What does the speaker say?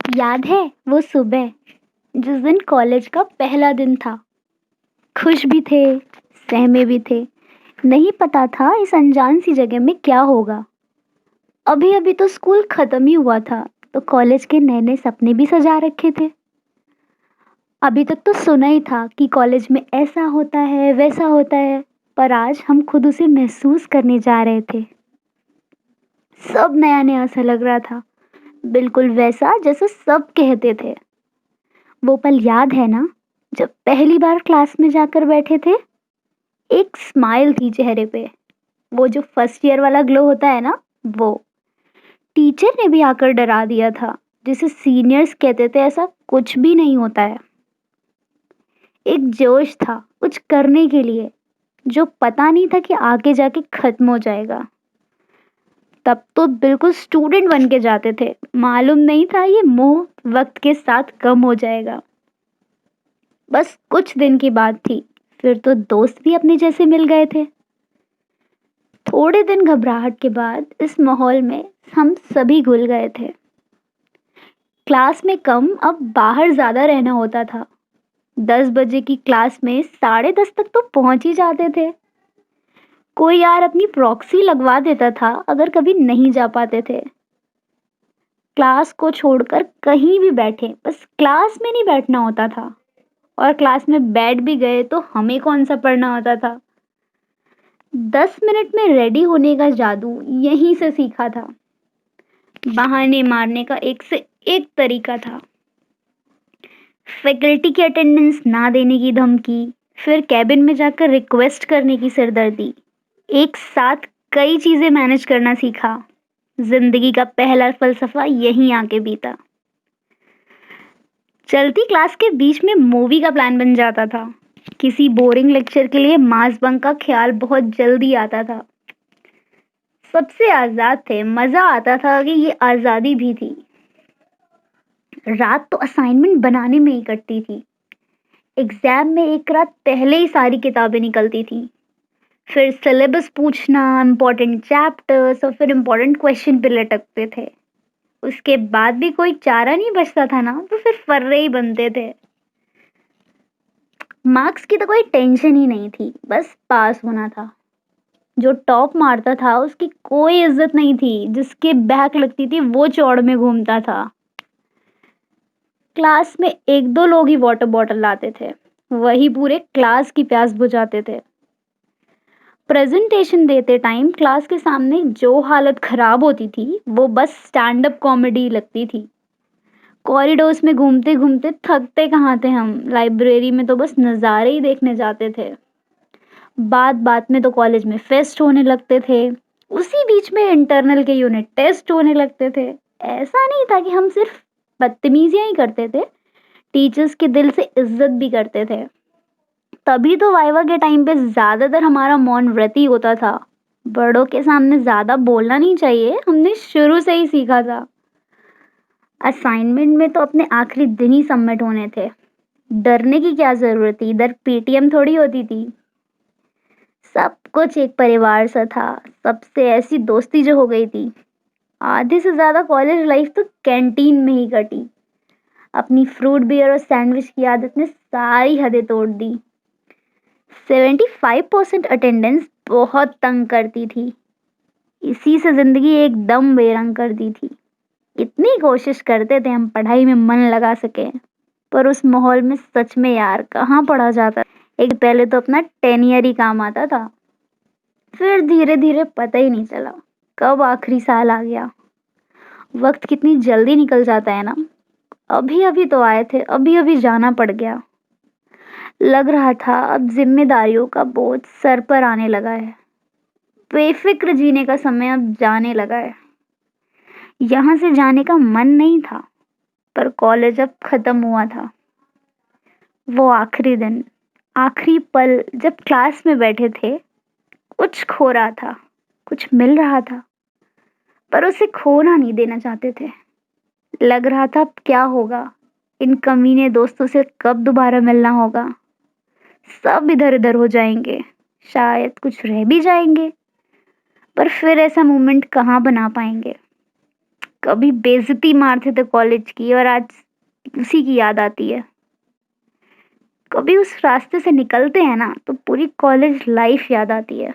याद है वो सुबह जिस दिन कॉलेज का पहला दिन था। खुश भी थे, सहमे भी थे। नहीं पता था इस अनजान सी जगह में क्या होगा। अभी अभी तो स्कूल खत्म ही हुआ था, तो कॉलेज के नए नए सपने भी सजा रखे थे। अभी तक तो सुना ही था कि कॉलेज में ऐसा होता है वैसा होता है, पर आज हम खुद उसे महसूस करने जा रहे थे। सब नया नया सा लग रहा था, बिल्कुल वैसा जैसा सब कहते थे। वो पल याद है ना, जब पहली बार क्लास में जाकर बैठे थे। एक स्माइल थी चेहरे पे, वो जो फर्स्ट ईयर वाला ग्लो होता है ना, वो। टीचर ने भी आकर डरा दिया था, जिसे सीनियर्स कहते थे ऐसा कुछ भी नहीं होता है। एक जोश था कुछ करने के लिए, जो पता नहीं था कि आगे जाके खत्म हो जाएगा। तब तो बिल्कुल स्टूडेंट बन के जाते थे, मालूम नहीं था ये मोह वक्त के साथ कम हो जाएगा। बस कुछ दिन की बात थी, फिर तो दोस्त भी अपने जैसे मिल गए थे। थोड़े दिन घबराहट के बाद इस माहौल में हम सभी घुल गए थे। क्लास में कम, अब बाहर ज्यादा रहना होता था। 10 बजे की क्लास में 10:30 तक तो पहुंच ही जाते थे। कोई यार अपनी प्रॉक्सी लगवा देता था अगर कभी नहीं जा पाते थे। क्लास को छोड़कर कहीं भी बैठे, बस क्लास में नहीं बैठना होता था। और क्लास में बैठ भी गए तो हमें कौन सा पढ़ना होता था। 10 मिनट में रेडी होने का जादू यहीं से सीखा था। बहाने मारने का एक से एक तरीका था। फैकल्टी की अटेंडेंस ना देने की धमकी, फिर कैबिन में जाकर रिक्वेस्ट करने की सिरदर्दी। एक साथ कई चीजें मैनेज करना सीखा। जिंदगी का पहला फलसफा यहीं आके बीता। चलती क्लास के बीच में मूवी का प्लान बन जाता था। किसी बोरिंग लेक्चर के लिए मास बंक का ख्याल बहुत जल्दी आता था। सबसे आजाद थे, मजा आता था कि ये आजादी भी थी। रात तो असाइनमेंट बनाने में ही कटती थी। एग्जाम में एक रात पहले ही सारी किताबें निकलती थी। फिर सिलेबस पूछना, इम्पोर्टेंट चैप्टर्स और फिर इम्पोर्टेंट क्वेश्चन पे लटकते थे। उसके बाद भी कोई चारा नहीं बचता था ना, तो फिर फर्रे ही बनते थे। मार्क्स की तो कोई टेंशन ही नहीं थी, बस पास होना था। जो टॉप मारता था उसकी कोई इज्जत नहीं थी, जिसके बैक लगती थी वो चौड़ में घूमता था। क्लास में एक दो लोग ही वाटर बॉटल लाते थे, वही पूरे क्लास की प्यास बुझाते थे। प्रेजेंटेशन देते टाइम क्लास के सामने जो हालत खराब होती थी, वो बस स्टैंड अप कॉमेडी लगती थी। कॉरिडोर्स में घूमते घूमते थकते कहाँ थे हम, लाइब्रेरी में तो बस नज़ारे ही देखने जाते थे। बात बात में तो कॉलेज में फेस्ट होने लगते थे। उसी बीच में इंटरनल के यूनिट टेस्ट होने लगते थे। ऐसा नहीं था कि हम सिर्फ बदतमीजियां ही करते थे, टीचर्स के दिल से इज्जत भी करते थे। तभी तो वाइवा के टाइम पे ज्यादातर हमारा मौन व्रत ही होता था। बड़ों के सामने ज्यादा बोलना नहीं चाहिए, हमने शुरू से ही सीखा था। असाइनमेंट में तो अपने आखिरी दिन ही सबमिट होने थे। डरने की क्या जरूरत थी, इधर पेटीएम थोड़ी होती थी। सब कुछ एक परिवार सा था। सबसे ऐसी दोस्ती जो हो गई थी। आधे से ज्यादा कॉलेज लाइफ तो कैंटीन में ही कटी। अपनी फ्रूट बियर और सैंडविच की आदत ने सारी हदें तोड़ दी। 75% अटेंडेंस बहुत तंग करती थी। इसी से जिंदगी एकदम बेरंग कर दी थी। इतनी कोशिश करते थे हम पढ़ाई में मन लगा सके, पर उस माहौल में सच में यार कहाँ पढ़ा जाता। एक पहले तो अपना 10 ईयर ही काम आता था, फिर धीरे धीरे पता ही नहीं चला कब आखिरी साल आ गया। वक्त कितनी जल्दी निकल जाता है ना। अभी अभी तो आए थे, अभी अभी जाना पड़ गया। लग रहा था अब जिम्मेदारियों का बोझ सर पर आने लगा है। बेफिक्र जीने का समय अब जाने लगा है। यहाँ से जाने का मन नहीं था, पर कॉलेज अब खत्म हुआ था। वो आखिरी दिन, आखिरी पल जब क्लास में बैठे थे। कुछ खो रहा था, कुछ मिल रहा था, पर उसे खोना नहीं देना चाहते थे। लग रहा था अब क्या होगा, इन कमीने दोस्तों से कब दोबारा मिलना होगा। सब इधर उधर हो जाएंगे, शायद कुछ रह भी जाएंगे, पर फिर ऐसा मोमेंट कहाँ बना पाएंगे। कभी बेइज्जती मारते थे कॉलेज की और आज उसी की याद आती है। कभी उस रास्ते से निकलते हैं ना तो पूरी कॉलेज लाइफ याद आती है।